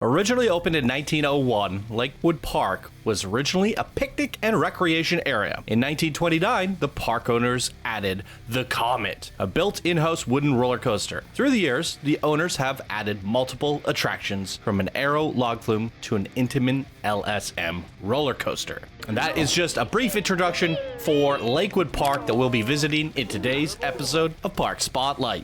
Originally opened in 1901, Lakewood Park was originally a picnic and recreation area. In 1929, the park owners added the Comet, a built in-house wooden roller coaster. Through the years, the owners have added multiple attractions, from an Aero Logflume to an Intamin LSM roller coaster. And that is just a brief introduction for Lakewood Park that we'll be visiting in today's episode of Park Spotlight.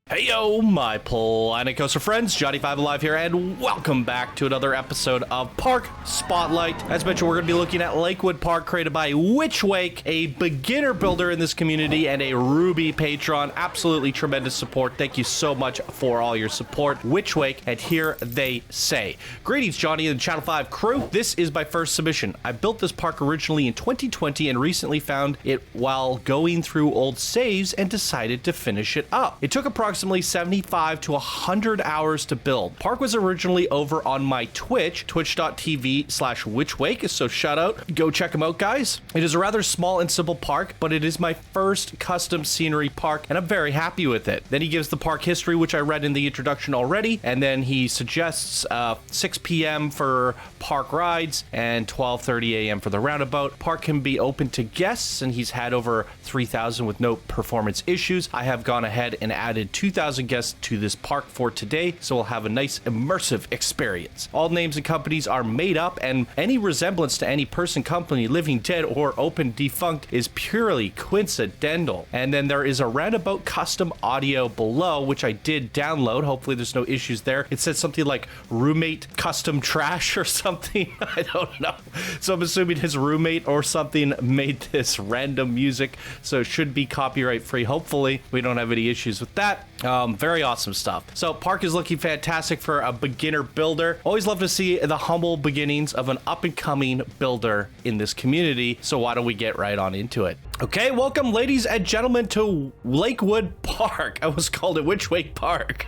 Hey yo, my Planet Coaster friends, Johnny5 Alive here, and welcome back to another episode of Park Spotlight. As mentioned, we're going to be looking at Lakewood Park, created by Witchwake, a beginner builder in this community and a Ruby patron. Absolutely tremendous support. Thank you so much for all your support, Witchwake, and here they say. Greetings, Johnny and the Channel 5 crew. This is my first submission. I built this park originally in 2020 and recently found it while going through old saves and decided to finish it up. It took approximately 75 to 100 hours to build. Park was originally over on my Twitch, twitch.tv/Witchwake, so shout out, go check them out, guys. It is a rather small and simple park, but it is my first custom scenery park, and I'm very happy with it. Then he gives the park history, which I read in the introduction already, and then he suggests 6 p.m. for park rides and 12:30 a.m. for the roundabout. Park can be open to guests, and he's had over 3,000 with no performance issues. I have gone ahead and added 2,000 guests to this park for today, so we'll have a nice immersive experience. All names and companies are made up, and any resemblance to any person, company, living, dead, or open defunct is purely coincidental. And then there is a roundabout custom audio below, which I did download. Hopefully there's no issues there. It said something like roommate custom trash or something. I don't know. So I'm assuming his roommate or something made this random music, so it should be copyright free. Hopefully we don't have any issues with that. Very awesome stuff. So Park is looking fantastic for a beginner builder. Always love to see the humble beginnings of an up-and-coming builder in this community, so why don't we get right on into it. Okay, welcome ladies and gentlemen to Lakewood Park. I was called it Witchwake Park.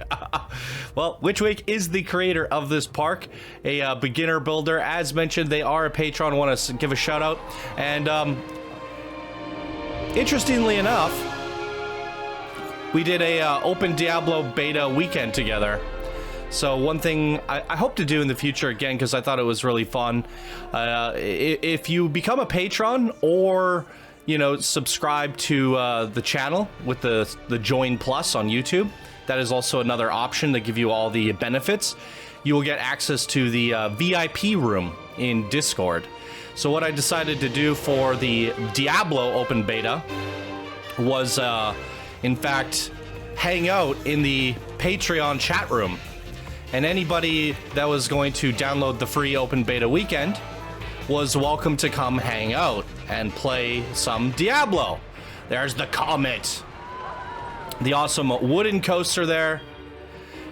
Well, Witchwake is the creator of this park, a beginner builder. As mentioned, they are a patron. I want to give a shout out. And interestingly enough, we did a open Diablo beta weekend together. So one thing I hope to do in the future again, because I thought it was really fun. If you become a patron or, you know, subscribe to the channel with the Join Plus on YouTube, that is also another option to give you all the benefits. You will get access to the VIP room in Discord. So what I decided to do for the Diablo open beta was in fact, hang out in the Patreon chat room. And anybody that was going to download the free open beta weekend was welcome to come hang out and play some Diablo. There's the Comet. The awesome wooden coaster there.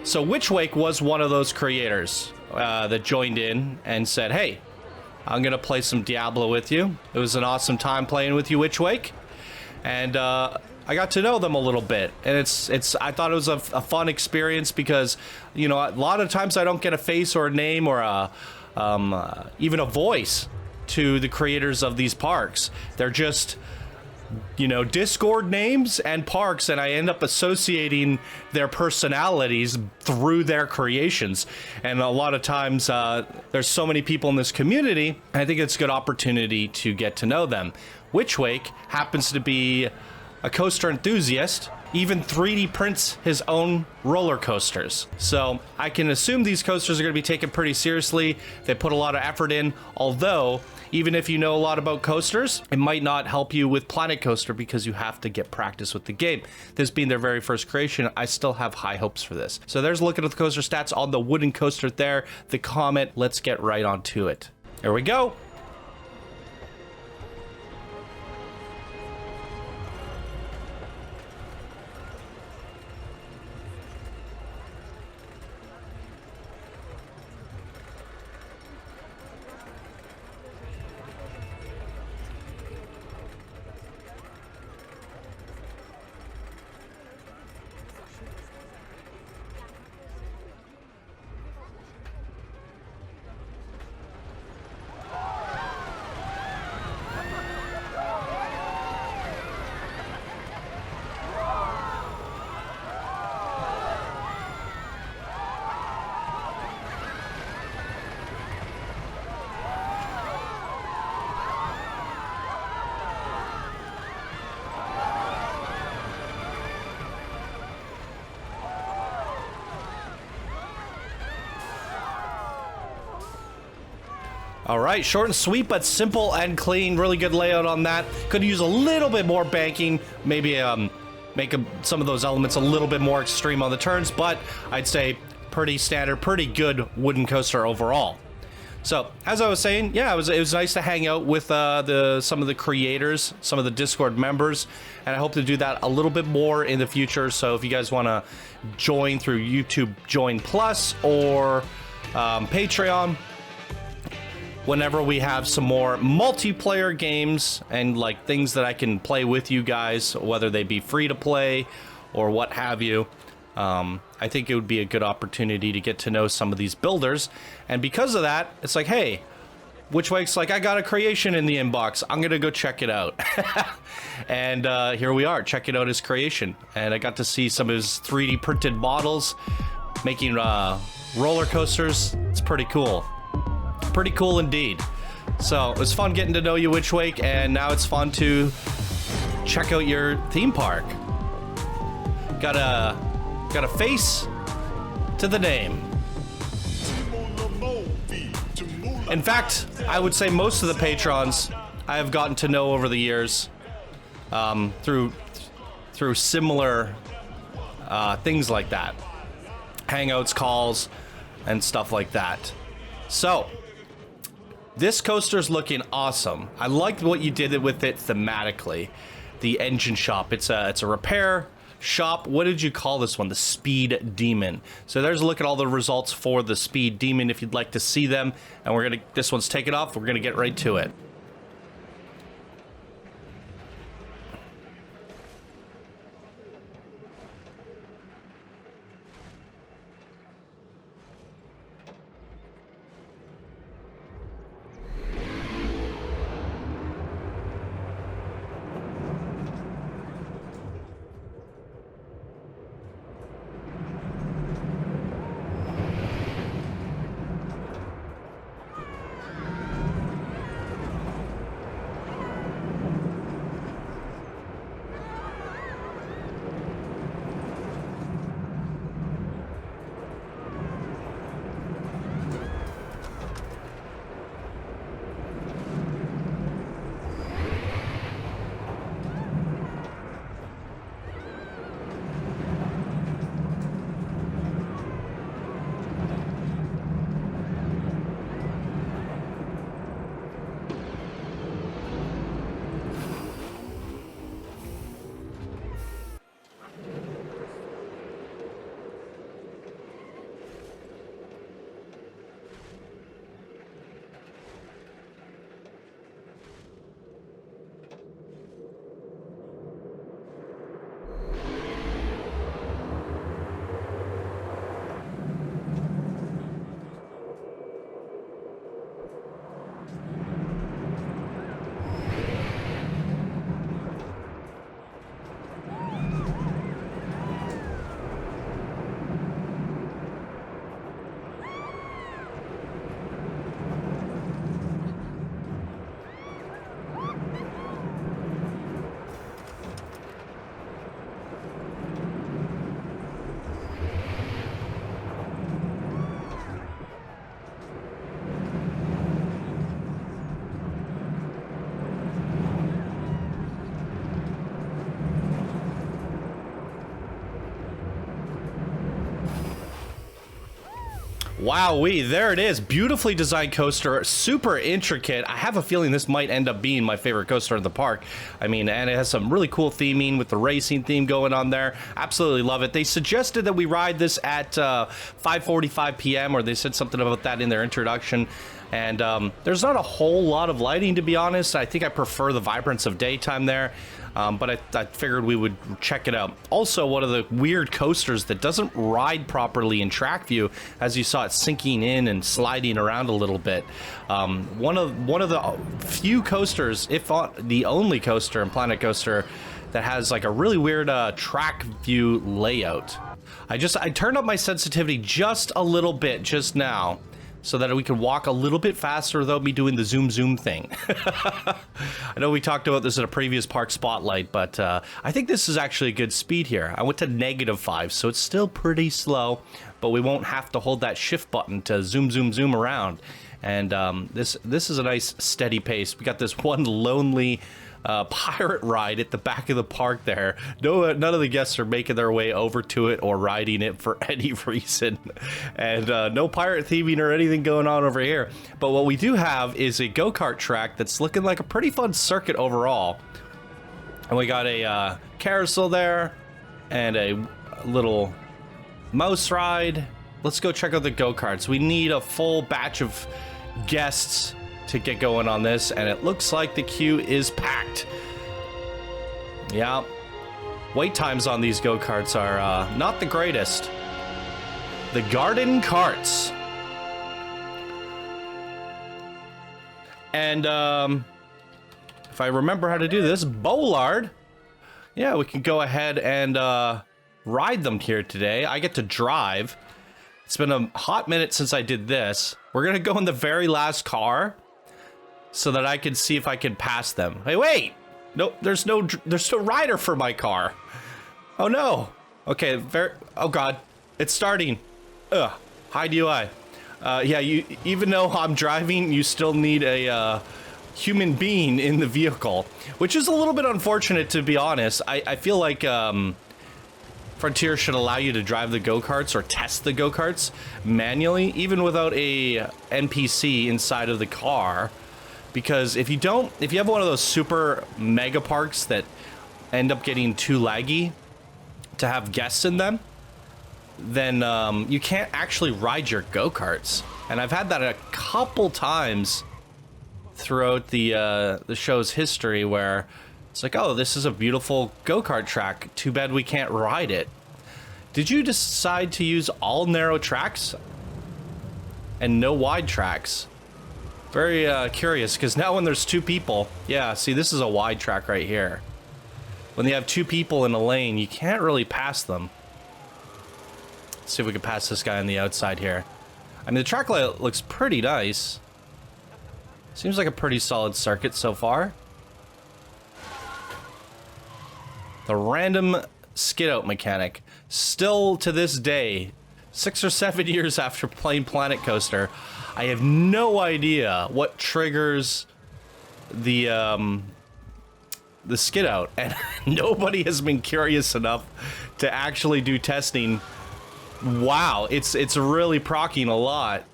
So Witchwake was one of those creators that joined in and said, hey, I'm going to play some Diablo with you. It was an awesome time playing with you, Witchwake. And I got to know them a little bit, and I thought it was a fun experience because, you know, a lot of times I don't get a face or a name or even a voice to the creators of these parks. They're just, you know, Discord names and parks, and I end up associating their personalities through their creations. And a lot of times there's so many people in this community, I think it's a good opportunity to get to know them. Witchwake happens to be a coaster enthusiast, even 3D prints his own roller coasters. So I can assume these coasters are going to be taken pretty seriously. They put a lot of effort in, although even if you know a lot about coasters, it might not help you with Planet Coaster because you have to get practice with the game. This being their very first creation, I still have high hopes for this. So there's a look at the coaster stats on the wooden coaster there, the Comet. Let's get right onto it. There we go. All right, short and sweet, but simple and clean. Really good layout on that. Could use a little bit more banking, maybe make some of those elements a little bit more extreme on the turns, but I'd say pretty standard, pretty good wooden coaster overall. So, as I was saying, yeah, it was nice to hang out with some of the creators, some of the Discord members, and I hope to do that a little bit more in the future. So if you guys want to join through YouTube Join Plus or Patreon, whenever we have some more multiplayer games and like things that I can play with you guys, whether they be free to play or what have you, I think it would be a good opportunity to get to know some of these builders. And because of that, it's like, hey, Witchwake's like, I got a creation in the inbox. I'm going to go check it out. And here we are, checking out his creation. And I got to see some of his 3D printed models making roller coasters. It's pretty cool. Pretty cool indeed. So it was fun getting to know you, Witchwake, and now it's fun to check out your theme park. Got a face to the name. In fact, I would say most of the patrons I have gotten to know over the years through similar things like that. Hangouts, calls, and stuff like that. So, this coaster's looking awesome. I liked what you did with it thematically. The engine shop. It's a repair shop. What did you call this one? The Speed Demon. So there's a look at all the results for the Speed Demon if you'd like to see them. And this one's taken off. We're gonna get right to it. Wowee, there it is. Beautifully designed coaster, super intricate. I have a feeling this might end up being my favorite coaster in the park. I mean, and it has some really cool theming with the racing theme going on there. Absolutely love it. They suggested that we ride this at 5:45 p.m. or they said something about that in their introduction. And there's not a whole lot of lighting, to be honest. I think I prefer the vibrance of daytime there. But I figured we would check it out. Also, one of the weird coasters that doesn't ride properly in track view, as you saw it sinking in and sliding around a little bit. One of the few coasters, if not the only coaster in Planet Coaster, that has like a really weird track view layout. I turned up my sensitivity just a little bit just now, so that we could walk a little bit faster without me doing the zoom thing. I know we talked about this in a previous park spotlight, but I think this is actually a good speed here. I went to -5, so it's still pretty slow, but we won't have to hold that shift button to zoom around. And this is a nice steady pace. We got this one lonely pirate ride at the back of the park there. None of the guests are making their way over to it or riding it for any reason. And no pirate theming or anything going on over here. But what we do have is a go-kart track that's looking like a pretty fun circuit overall. And we got a carousel there and a little mouse ride. Let's go check out the go-karts. We need a full batch of guests to get going on this, and it looks like the queue is packed. Yeah, wait times on these go-karts are not the greatest. The garden carts. And if I remember how to do this, Bollard. Yeah, we can go ahead and ride them here today. I get to drive. It's been a hot minute since I did this. We're gonna go in the very last car so that I can see if I can pass them. Hey, wait! No, there's no rider for my car. Oh no. Okay, oh god, it's starting. Ugh, hide UI. Yeah, even though I'm driving, you still need a human being in the vehicle, which is a little bit unfortunate, to be honest. I feel like Frontier should allow you to drive the go-karts or test the go-karts manually, even without a NPC inside of the car. Because if you have one of those super mega parks that end up getting too laggy to have guests in them, then you can't actually ride your go-karts. And I've had that a couple times throughout the show's history where it's like, oh, this is a beautiful go-kart track. Too bad we can't ride it. Did you decide to use all narrow tracks and no wide tracks? Very curious, because now when there's two people, yeah, see, this is a wide track right here. When they have two people in a lane, you can't really pass them. Let's see if we can pass this guy on the outside here. I mean, the track layout looks pretty nice. Seems like a pretty solid circuit so far. The random skid out mechanic. Still to this day, 6 or 7 years after playing Planet Coaster, I have no idea what triggers the skid out, and nobody has been curious enough to actually do testing. Wow, it's really procking a lot.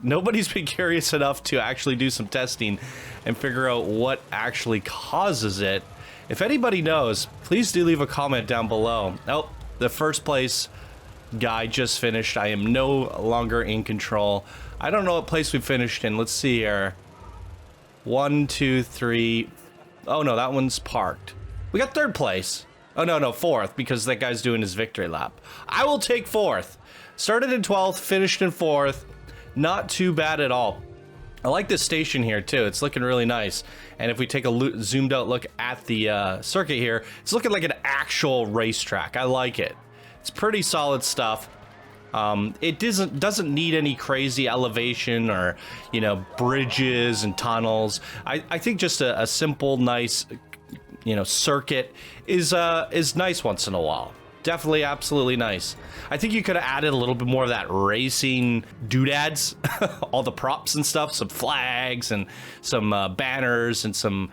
Nobody's been curious enough to actually do some testing and figure out what actually causes it. If anybody knows, please do leave a comment down below. Oh, the first place guy just finished. I am no longer in control. I don't know what place we finished in. Let's see here. 1, 2, 3. Oh no, that one's parked. We got third place. Oh no, fourth, because that guy's doing his victory lap. I will take fourth. Started in 12th, finished in 4th. Not too bad at all. I like this station here too. It's looking really nice. And if we take a zoomed out look at the circuit here, it's looking like an actual racetrack. I like it. It's pretty solid stuff. It doesn't need any crazy elevation or, you know, bridges and tunnels. I think just a simple, nice, you know, circuit is nice once in a while. Definitely, absolutely nice. I think you could have added a little bit more of that racing doodads, all the props and stuff, some flags and some banners and some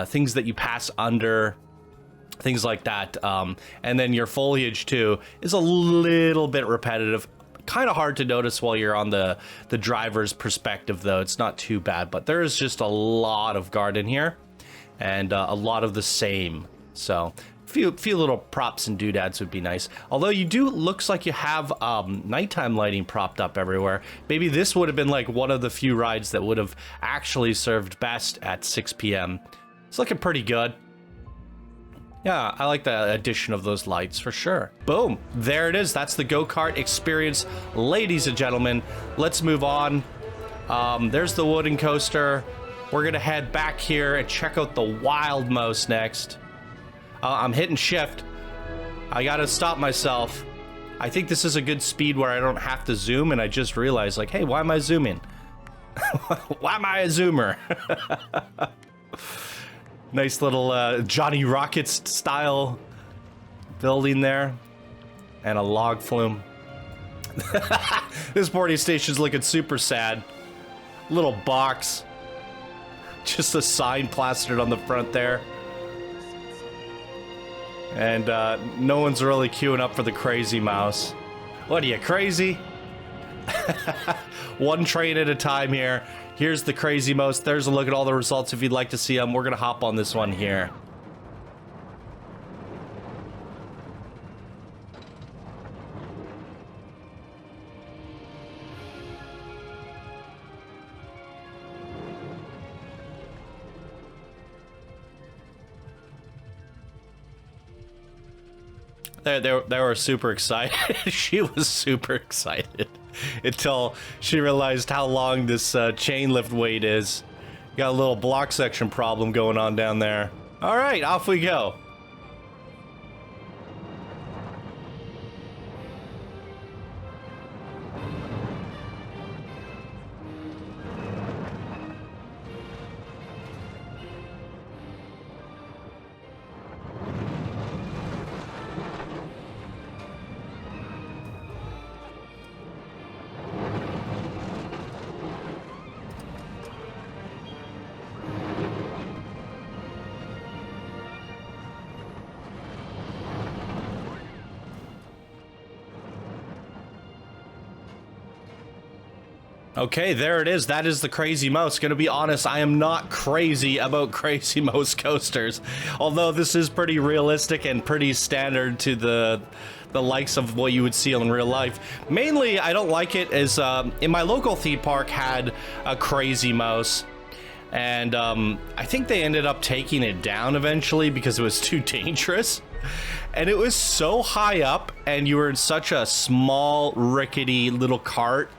things that you pass under, things like that. And then your foliage too is a little bit repetitive. Kind of hard to notice while you're on the driver's perspective though. It's not too bad, but there is just a lot of garden here and a lot of the same. So few little props and doodads would be nice. Although looks like you have nighttime lighting propped up everywhere. Maybe this would have been like one of the few rides that would have actually served best at 6 p.m. It's looking pretty good. Yeah, I like the addition of those lights for sure. Boom, there it is. That's the go-kart experience, ladies and gentlemen. Let's move on. There's the wooden coaster. We're gonna head back here and check out the Wild Mouse next. I'm hitting shift. I gotta stop myself. I think this is a good speed where I don't have to zoom, and I just realized, like, hey, why am I zooming? Why am I a zoomer? Nice little Johnny Rockets style building there. And a log flume. This boarding station's looking super sad. little box. Just a sign plastered on the front there. And no one's really queuing up for the Krazy mouse. What are you, crazy? One train at a time here. Here's the Krazy mouse. There's a look at all the results if you'd like to see them. We're gonna hop on this one here. They were super excited. She was super excited until she realized how long this chain lift wait is. Got a little block section problem going on down there. All right, off we go. Okay, there it is. That is the Krazy mouse. Gonna be honest, I am not crazy about Krazy mouse coasters. Although this is pretty realistic and pretty standard to the likes of what you would see in real life. Mainly, I don't like it as in my local theme park had a Krazy mouse. And I think they ended up taking it down eventually because it was too dangerous. And it was so high up and you were in such a small, rickety little cart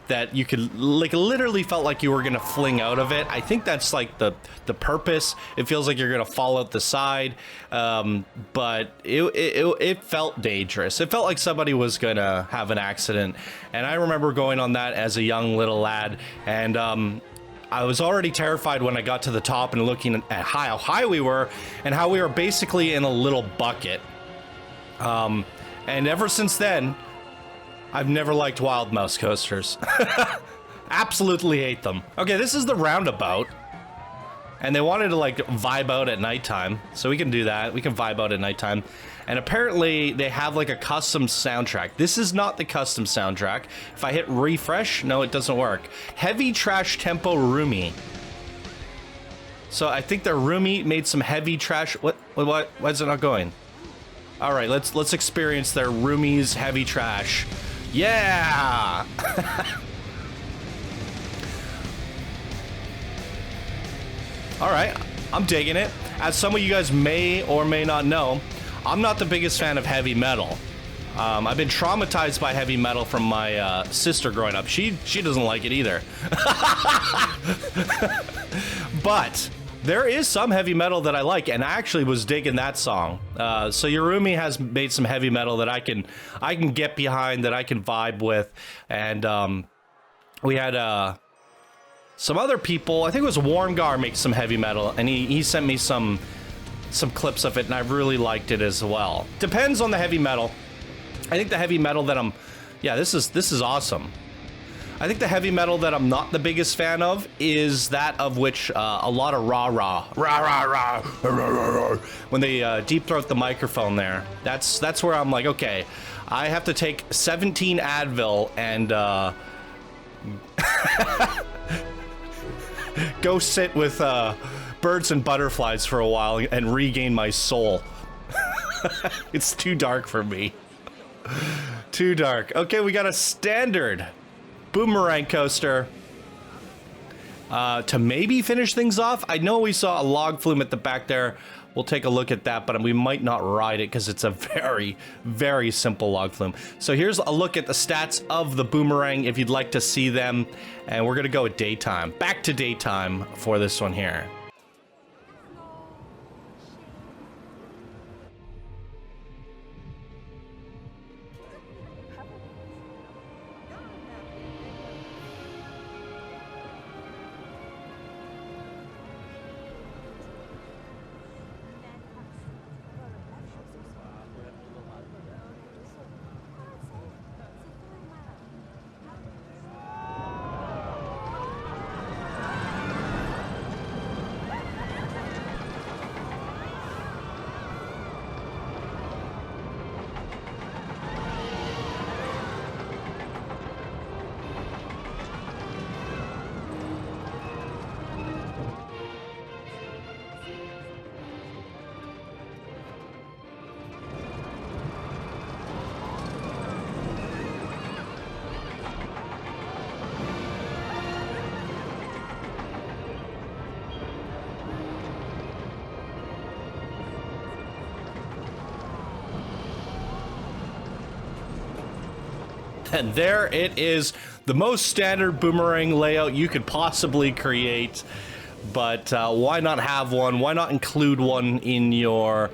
that you could, like, literally felt like you were gonna fling out of it. I think that's like the purpose. It feels like you're gonna fall out the side, but it felt dangerous. It felt like somebody was gonna have an accident. And I remember going on that as a young little lad, and I was already terrified when I got to the top and looking at how high we were and how we were basically in a little bucket. And ever since then, I've never liked wild mouse coasters. Absolutely hate them. Okay, this is the Roundabout. And they wanted to, like, vibe out at nighttime. So we can do that. We can vibe out at nighttime. And apparently they have, like, a custom soundtrack. This is not the custom soundtrack. If I hit refresh, no, it doesn't work. Heavy Trash Tempo Roomy. So I think their roomie made some heavy trash. What? Why is it not going? All right, let's experience their roomie's heavy trash. Yeah! All right, I'm digging it. As some of you guys may or may not know, I'm not the biggest fan of heavy metal. I've been traumatized by heavy metal from my sister growing up. She doesn't like it either. But there is some heavy metal that I like, and I actually was digging that song. So Yorumi has made some heavy metal that I can get behind, that I can vibe with, and we had some other people. I think it was Warmgar makes some heavy metal, and he sent me some clips of it, and I really liked it as well. Depends on the heavy metal. I think the heavy metal that this is awesome. I think the heavy metal that I'm not the biggest fan of is that of which a lot of rah when they deep throat the microphone there. That's where I'm like, okay, I have to take 17 Advil and go sit with birds and butterflies for a while and regain my soul. It's too dark for me. Too dark. Okay, we got a standard Boomerang coaster to maybe finish things off. I know we saw a Logflume at the back there. We'll take a look at that, but we might not ride it because it's a very, very simple Logflume. So here's a look at the stats of the Boomerang if you'd like to see them. And we're going to go at daytime. Back to daytime for this one here. And there it is, the most standard Boomerang layout you could possibly create. But why not have one? Why not include one in your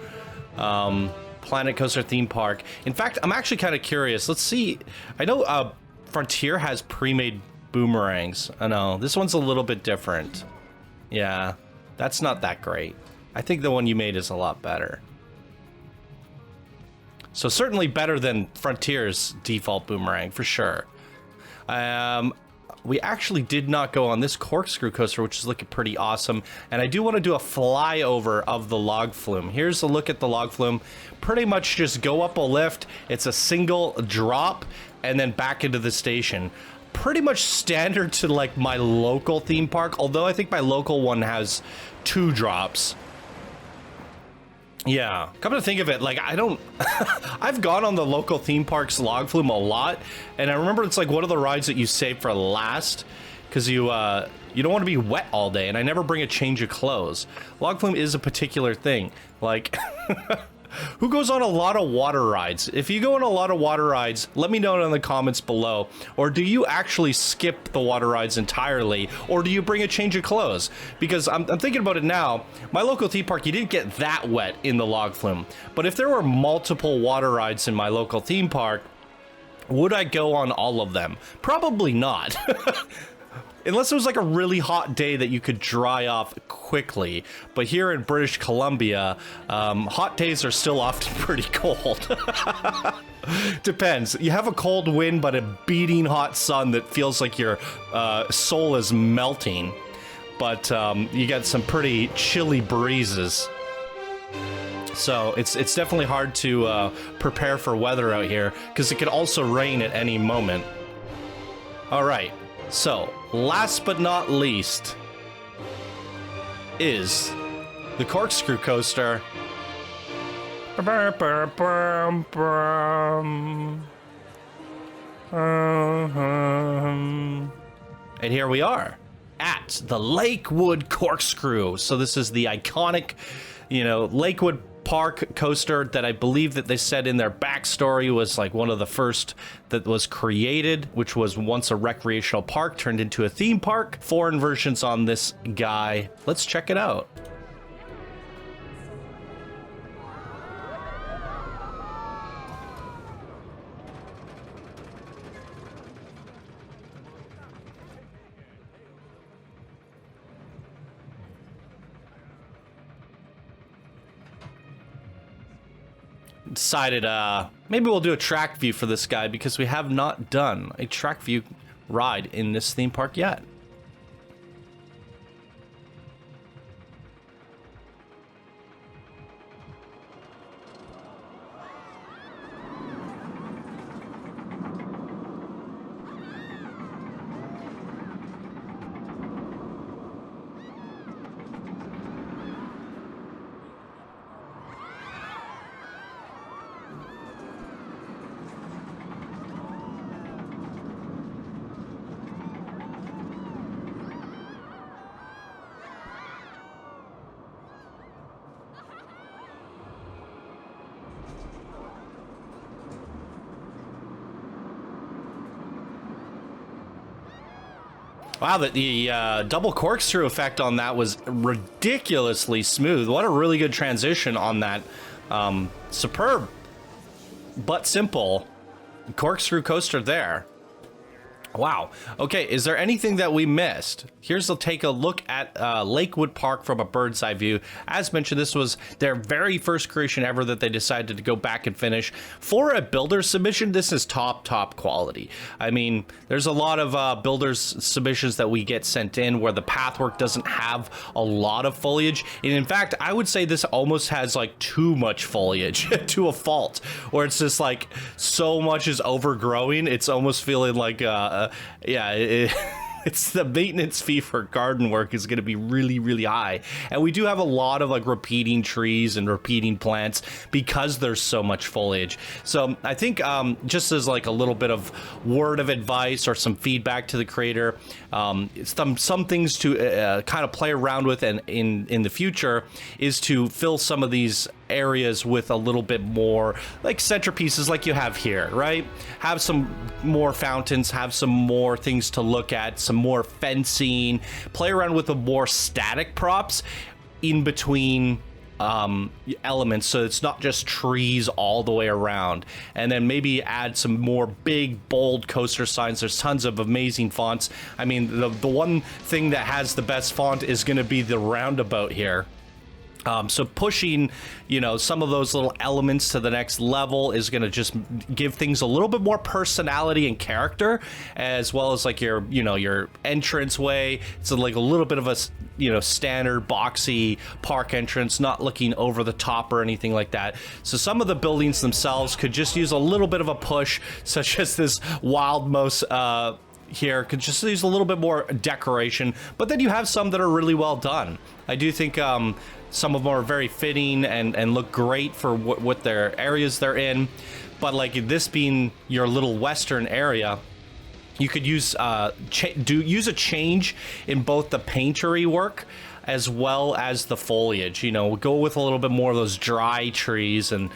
Planet Coaster theme park? In fact, I'm actually kind of curious. Let's see. I know Frontier has pre-made boomerangs. I know this one's a little bit different. Yeah, that's not that great. I think the one you made is a lot better. So certainly better than Frontier's default boomerang for sure. We actually did not go on this corkscrew coaster, which is looking pretty awesome. And I do want to do a flyover of the Logflume. Here's a look at the Logflume. Pretty much just go up a lift. It's a single drop and then back into the station. Pretty much standard to like my local theme park, although I think my local one has 2 drops. Yeah, come to think of it, like I don't, I've gone on the local theme park's Logflume a lot, and I remember it's like one of the rides that you save for last, because you don't want to be wet all day, and I never bring a change of clothes. Logflume is a particular thing, like, who goes on a lot of water rides? If you go on a lot of water rides, let me know in the comments below. Or do you actually skip the water rides entirely? Or do you bring a change of clothes? Because I'm thinking about it now. My local theme park, you didn't get that wet in the Logflume. But if there were multiple water rides in my local theme park, would I go on all of them? Probably not. Unless it was like a really hot day that you could dry off quickly. But here in British Columbia, hot days are still often pretty cold. Depends. You have a cold wind, but a beating hot sun that feels like your soul is melting. But you get some pretty chilly breezes. So it's definitely hard to prepare for weather out here, because it could also rain at any moment. All right. So, last but not least is the corkscrew coaster. And here we are at the Lakewood Corkscrew. So this is the iconic, you know, Lakewood Park coaster that I believe that they said in their backstory was like one of the first that was created, which was once a recreational park turned into a theme park. Foreign versions on this guy. Let's check it out. Decided maybe we'll do a track view for this guy, because we have not done a track view ride in this theme park yet. Wow, the double corkscrew effect on that was ridiculously smooth. What a really good transition on that superb but simple corkscrew coaster there. Wow. Okay, is there anything that we missed? Here's a take a look at Lakewood Park from a bird's eye view. As mentioned, this was their very first creation ever that they decided to go back and finish. For a builder submission, this is top quality. I mean, there's a lot of builders submissions that we get sent in where the pathwork doesn't have a lot of foliage. And in fact, I would say this almost has like too much foliage to a fault, where it's just like so much is overgrowing. It's almost feeling like it's the maintenance fee for garden work is going to be really high. And we do have a lot of like repeating trees and repeating plants because there's so much foliage. So I think just as like a little bit of word of advice or some feedback to the creator, some things to kind of play around with, and in the future is to fill some of these areas with a little bit more like centerpieces like you have here, right? Have some more fountains, have some more things to look at, some more fencing, play around with the more static props in between elements, so it's not just trees all the way around. And then maybe add some more big bold coaster signs. There's tons of amazing fonts. I mean, the one thing that has the best font is going to be the Roundabout here. So pushing, you know, some of those little elements to the next level is going to just give things a little bit more personality and character, as well as like your, you know, your entrance way. It's like a little bit of a, you know, standard boxy park entrance, not looking over the top or anything like that. So some of the buildings themselves could just use a little bit of a push, such as this wild mouse here could just use a little bit more decoration. But then you have some that are really well done. I do think some of them are very fitting and look great for what their areas they're in. But like this being your little western area, you could use use a change in both the paintery work as well as the foliage. You know, go with a little bit more of those dry trees and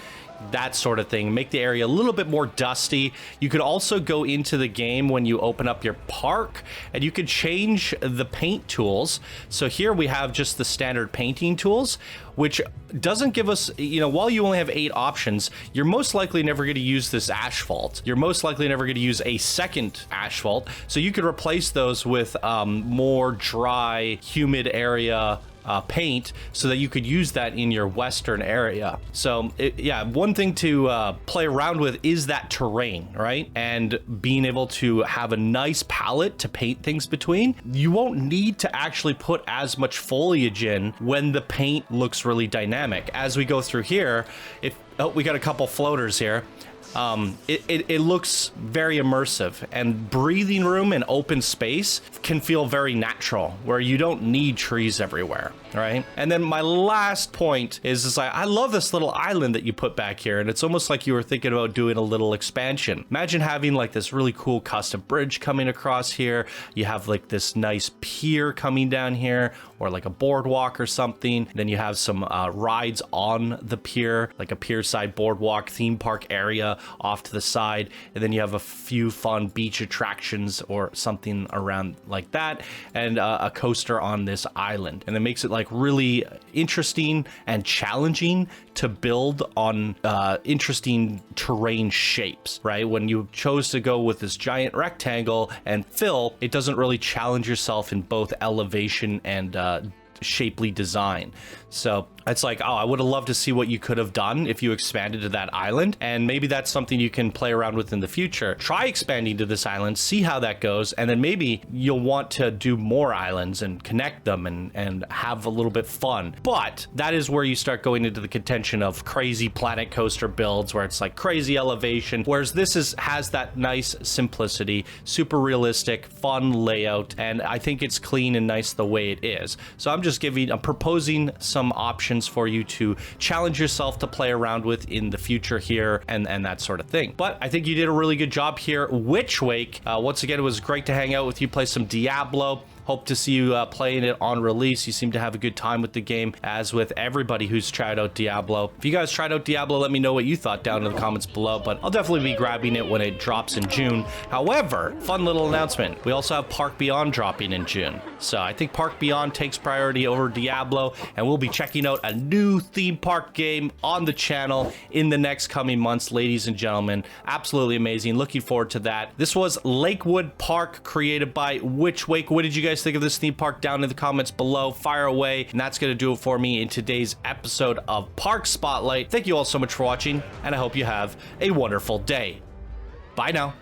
that sort of thing. Make the area a little bit more dusty. You could also go into the game when you open up your park and you could change the paint tools. So here we have just the standard painting tools, which doesn't give us, you know, while you only have 8 options, you're most likely never going to use this asphalt. You're most likely never going to use a second asphalt. So you could replace those with more dry, humid area paint, so that you could use that in your western area. So yeah, one thing to play around with is that terrain, right? And being able to have a nice palette to paint things between. You won't need to actually put as much foliage in when the paint looks really dynamic. As we go through here, we got a couple floaters here. It looks very immersive, and breathing room and open space can feel very natural, where you don't need trees everywhere, right? And then my last point is I love this little island that you put back here, and it's almost like you were thinking about doing a little expansion. Imagine having like this really cool custom bridge coming across here. You have like this nice pier coming down here, or like a boardwalk or something. Then you have some rides on the pier, like a pierside boardwalk theme park area off to the side, and then you have a few fun beach attractions or something around like that, and a coaster on this island. And it makes it like really interesting and challenging to build on interesting terrain shapes, right? When you chose to go with this giant rectangle and fill, it doesn't really challenge yourself in both elevation and shapely design. So it's like, oh, I would have loved to see what you could have done if you expanded to that island, and maybe that's something you can play around with in the future. Try expanding to this island, see how that goes, and then maybe you'll want to do more islands and connect them and have a little bit fun. But that is where you start going into the contention of crazy planet coaster builds, where it's like crazy elevation, whereas this has that nice simplicity, super realistic, fun layout, and I think it's clean and nice the way it is. So I'm proposing some options for you to challenge yourself to play around with in the future here, and that sort of thing. But I think you did a really good job here. Witchwake, once again, it was great to hang out with you, play some Diablo. Hope to see you playing it on release. You seem to have a good time with the game, as with everybody who's tried out Diablo. If you guys tried out Diablo, let me know what you thought down in the comments below, but I'll definitely be grabbing it when it drops in June. However, fun little announcement. We also have Park Beyond dropping in June. So I think Park Beyond takes priority over Diablo, and we'll be checking out a new theme park game on the channel in the next coming months, ladies and gentlemen. Absolutely amazing. Looking forward to that. This was Lakewood Park, created by Witchwake. What did you guys think of this theme park? Down in the comments below, fire away. And that's going to do it for me in today's episode of Park Spotlight. Thank you all so much for watching, and I hope you have a wonderful day. Bye now.